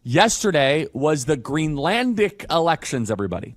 Yesterday was the Greenlandic elections, everybody.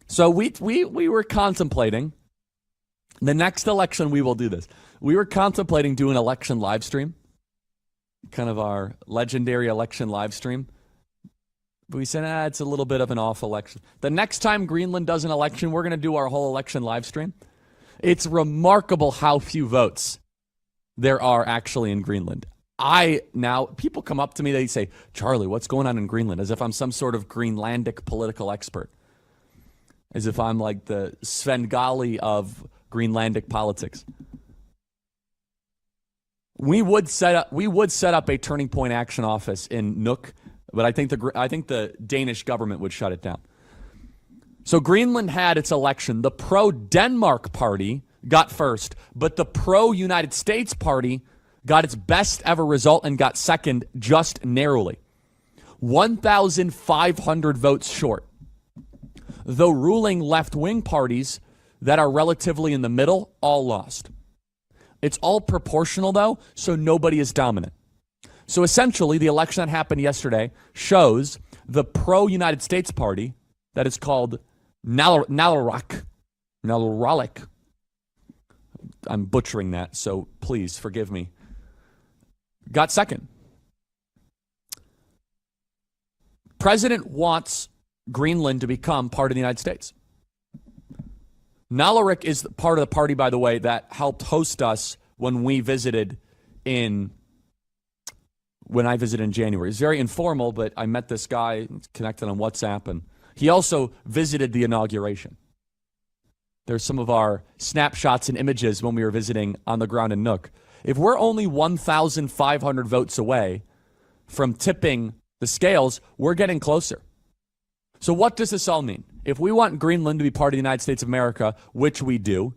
So we were contemplating the next election. We will do this. We were contemplating doing election live stream, kind of our legendary election live stream. But we said, it's a little bit of an off election. The next time Greenland does an election, we're going to do our whole election live stream. It's remarkable how few votes there are actually in Greenland. People come up to me, they say, Charlie, what's going on in Greenland? As if I'm some sort of Greenlandic political expert. As if I'm like the Svengali of Greenlandic politics. We would set up a Turning Point Action office in Nuuk, but I think the Danish government would shut it down. So Greenland had its election. The pro-Denmark party got first, but the pro-United States party got its best ever result and got second just narrowly. 1,500 votes short. The ruling left-wing parties that are relatively in the middle all lost. It's all proportional, though, so nobody is dominant. So essentially, the election that happened yesterday shows the pro-United States party that is called Naluraq. I'm butchering that, so please forgive me. Got second. President wants Greenland to become part of the United States. Naluraq is part of the party, by the way, that helped host us when I visited in January. It's very informal, but I met this guy, connected on WhatsApp, and he also visited the inauguration. There's some of our snapshots and images when we were visiting on the ground in Nuuk. If we're only 1,500 votes away from tipping the scales, we're getting closer. So what does this all mean? If we want Greenland to be part of the United States of America, which we do,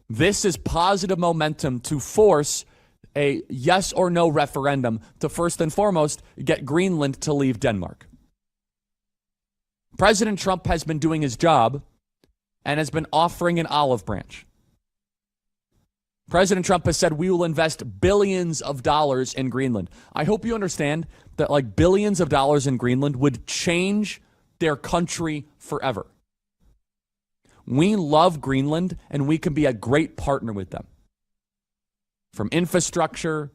this is positive momentum to force a yes or no referendum to first and foremost get Greenland to leave Denmark. President Trump has been doing his job and has been offering an olive branch. President Trump has said we will invest billions of dollars in Greenland. I hope you understand that like billions of dollars in Greenland would change their country forever. We love Greenland and we can be a great partner with them. From infrastructure,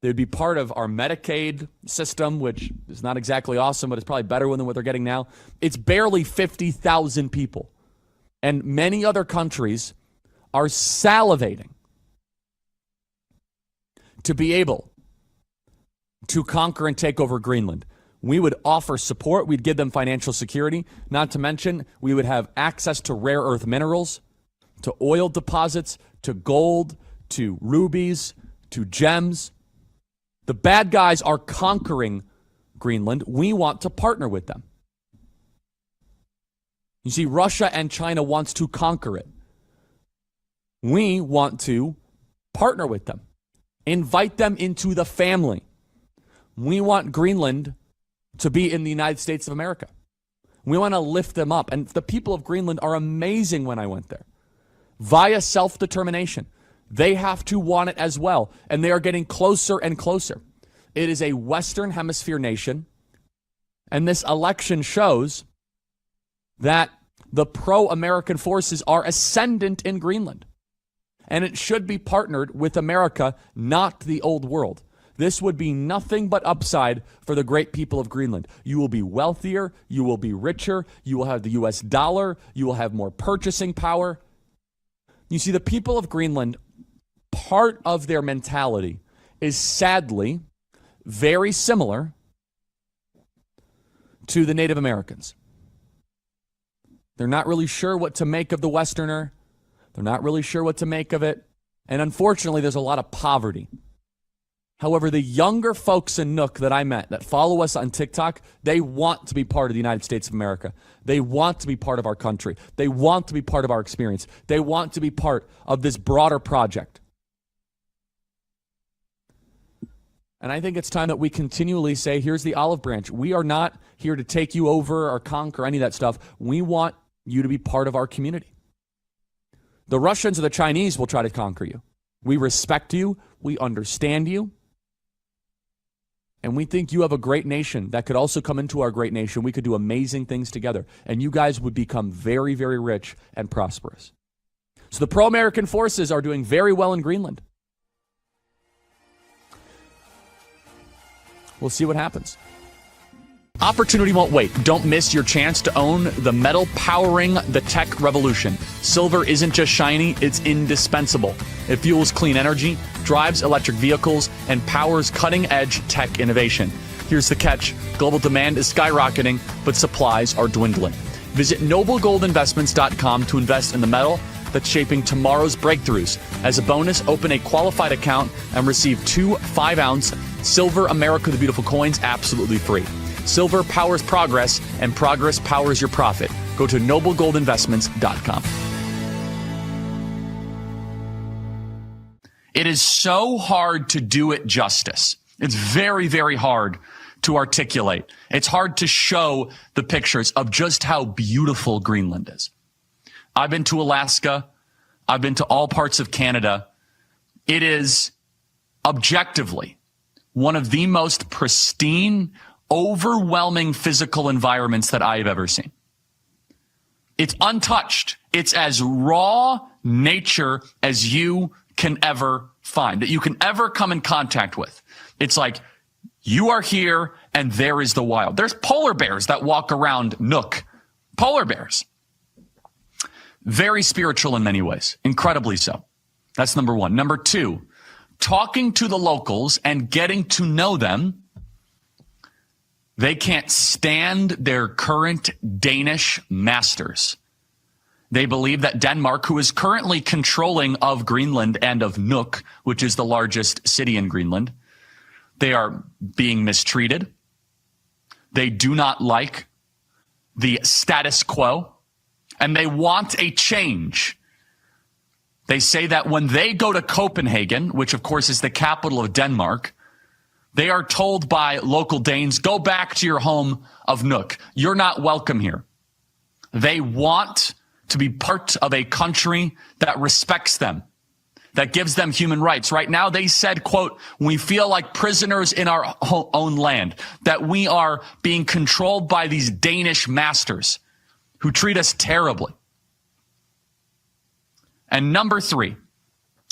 they would be part of our Medicaid system, which is not exactly awesome, but it's probably better than what they're getting now. It's barely 50,000 people. And many other countries are salivating to be able to conquer and take over Greenland. We would offer support. We'd give them financial security. Not to mention, we would have access to rare earth minerals, to oil deposits, to gold, to rubies, to gems. The bad guys are conquering Greenland. We want to partner with them. You see, Russia and China wants to conquer it. We want to partner with them. Invite them into the family. We want Greenland to be in the United States of America. We want to lift them up. And the people of Greenland are amazing when I went there. Via self-determination. They have to want it as well. And they are getting closer and closer. It is a Western Hemisphere nation. And this election shows that the pro-American forces are ascendant in Greenland. And it should be partnered with America, not the old world. This would be nothing but upside for the great people of Greenland. You will be wealthier. You will be richer. You will have the U.S. dollar. You will have more purchasing power. You see, the people of Greenland, part of their mentality is sadly very similar to the Native Americans. They're not really sure what to make of the Westerner. They're not really sure what to make of it. And unfortunately, there's a lot of poverty. However, the younger folks in Nuuk that I met that follow us on TikTok, they want to be part of the United States of America. They want to be part of our country. They want to be part of our experience. They want to be part of this broader project. And I think it's time that we continually say, here's the olive branch. We are not here to take you over or conquer any of that stuff. We want you to be part of our community. The Russians or the Chinese will try to conquer you. We respect you. We understand you. And we think you have a great nation that could also come into our great nation. We could do amazing things together. And you guys would become very, very rich and prosperous. So the pro-American forces are doing very well in Greenland. We'll see what happens. Opportunity won't wait. Don't miss your chance to own the metal powering the tech revolution. Silver isn't just shiny, it's indispensable. It fuels clean energy, drives electric vehicles, and powers cutting-edge tech innovation. Here's the catch. Global demand is skyrocketing, but supplies are dwindling. Visit noblegoldinvestments.com to invest in the metal that's shaping tomorrow's breakthroughs. As a bonus, open a qualified account and receive 2 5-ounce Silver America the Beautiful coins absolutely free. Silver powers progress, and progress powers your profit. Go to noblegoldinvestments.com. It is so hard to do it justice. It's very, very hard to articulate. It's hard to show the pictures of just how beautiful Greenland is. I've been to Alaska. I've been to all parts of Canada. It is objectively one of the most pristine, overwhelming physical environments that I have ever seen. It's untouched. It's as raw nature as you can ever find, that you can ever come in contact with. It's like you are here and there is the wild. There's polar bears that walk around Nook. Polar bears. Very spiritual in many ways. Incredibly so. That's number one. Number two, talking to the locals and getting to know them. They can't stand their current Danish masters. They believe that Denmark, who is currently controlling of Greenland and of Nuuk, which is the largest city in Greenland, they are being mistreated. They do not like the status quo, and they want a change. They say that when they go to Copenhagen, which of course is the capital of Denmark, they are told by local Danes, go back to your home of Nuuk. You're not welcome here. They want to be part of a country that respects them, that gives them human rights. Right now, they said, quote, we feel like prisoners in our own land, that we are being controlled by these Danish masters who treat us terribly. And number three,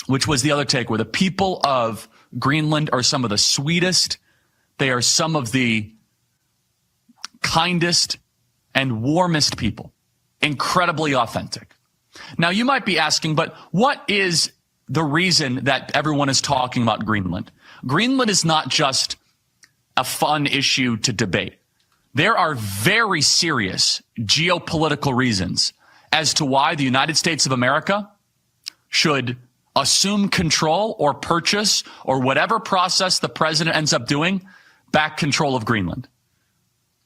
which was the other takeaway, the people of Greenland are some of the sweetest. They are some of the kindest and warmest people. Incredibly authentic. Now, you might be asking, but what is the reason that everyone is talking about Greenland? Greenland is not just a fun issue to debate. There are very serious geopolitical reasons as to why the United States of America should assume control or purchase or whatever process the president ends up doing, back control of Greenland.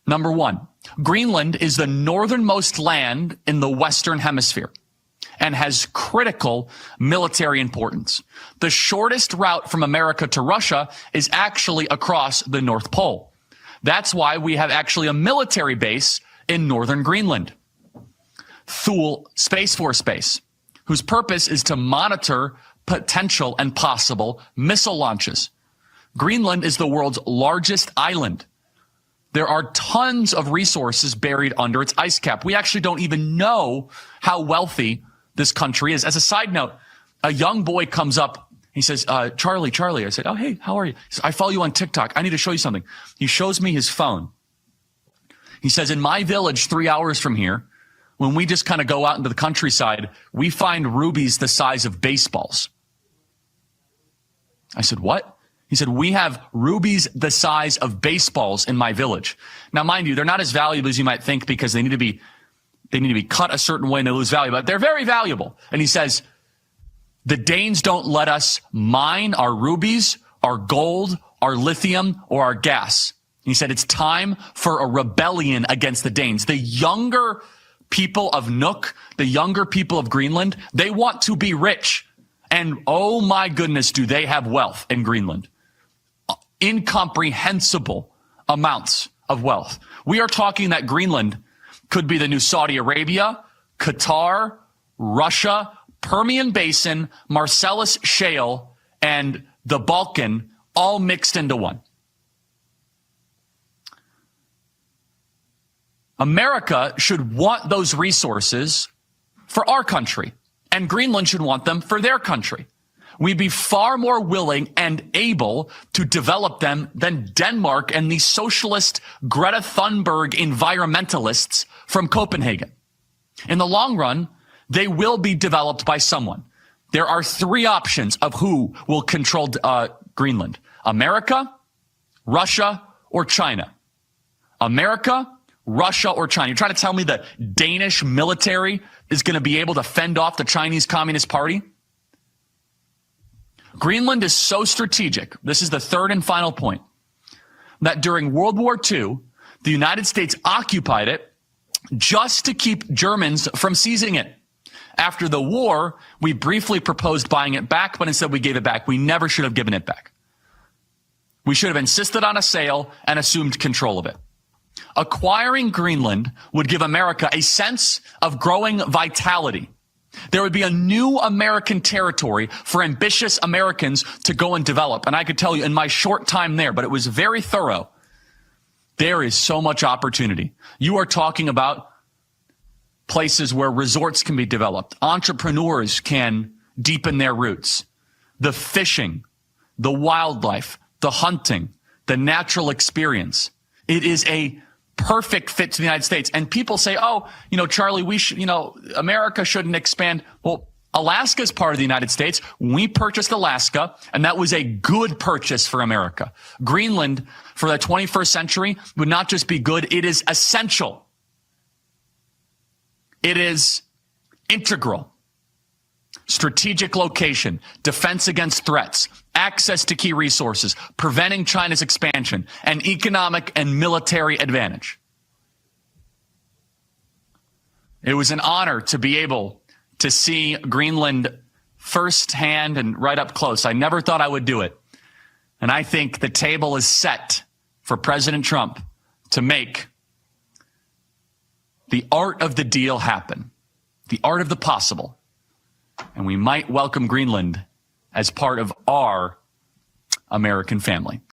Number one, Greenland is the northernmost land in the Western Hemisphere and has critical military importance. The shortest route from America to Russia is actually across the North Pole. That's why we have actually a military base in northern Greenland, Thule Space Force Base, whose purpose is to monitor potential and possible missile launches. Greenland is the world's largest island. There are tons of resources buried under its ice cap. We actually don't even know how wealthy this country is. As a side note, a young boy comes up. He says, Charlie. I said, oh, hey, how are you? He says, I follow you on TikTok. I need to show you something. He shows me his phone. He says, in my village, 3 hours from here, when we just kind of go out into the countryside, we find rubies the size of baseballs. I said, what? He said, we have rubies the size of baseballs in my village. Now, mind you, they're not as valuable as you might think because they need to be cut a certain way and they lose value, but they're very valuable. And he says, the Danes don't let us mine our rubies, our gold, our lithium, or our gas. And he said, it's time for a rebellion against the Danes. The younger people of Nuuk, the younger people of Greenland, they want to be rich. And oh my goodness, do they have wealth in Greenland. Incomprehensible amounts of wealth. We are talking that Greenland could be the new Saudi Arabia, Qatar, Russia, Permian Basin, Marcellus Shale, and the Balkan all mixed into one. America should want those resources for our country, and Greenland should want them for their country. We'd be far more willing and able to develop them than Denmark and the socialist Greta Thunberg environmentalists from Copenhagen. In the long run, they will be developed by someone. There are three options of who will control Greenland: America, Russia, or China. America, Russia, or China. You're trying to tell me the Danish military is going to be able to fend off the Chinese Communist Party? Greenland is so strategic, this is the third and final point, that during World War II, the United States occupied it just to keep Germans from seizing it. After the war, we briefly proposed buying it back, but instead we gave it back. We never should have given it back. We should have insisted on a sale and assumed control of it. Acquiring Greenland would give America a sense of growing vitality. There would be a new American territory for ambitious Americans to go and develop. And I could tell you in my short time there, but it was very thorough, there is so much opportunity. You are talking about places where resorts can be developed. Entrepreneurs can deepen their roots. The fishing, the wildlife, the hunting, the natural experience. It is a perfect fit to the United States. And people say, oh, Charlie, America shouldn't expand. Well, Alaska is part of the United States. We purchased Alaska, and that was a good purchase for America. Greenland, for the 21st century, would not just be good, it is essential. It is integral. Strategic location, defense against threats, access to key resources, preventing China's expansion, and economic and military advantage. It was an honor to be able to see Greenland firsthand and right up close. I never thought I would do it. And I think the table is set for President Trump to make the art of the deal happen, the art of the possible. And we might welcome Greenland as part of our American family.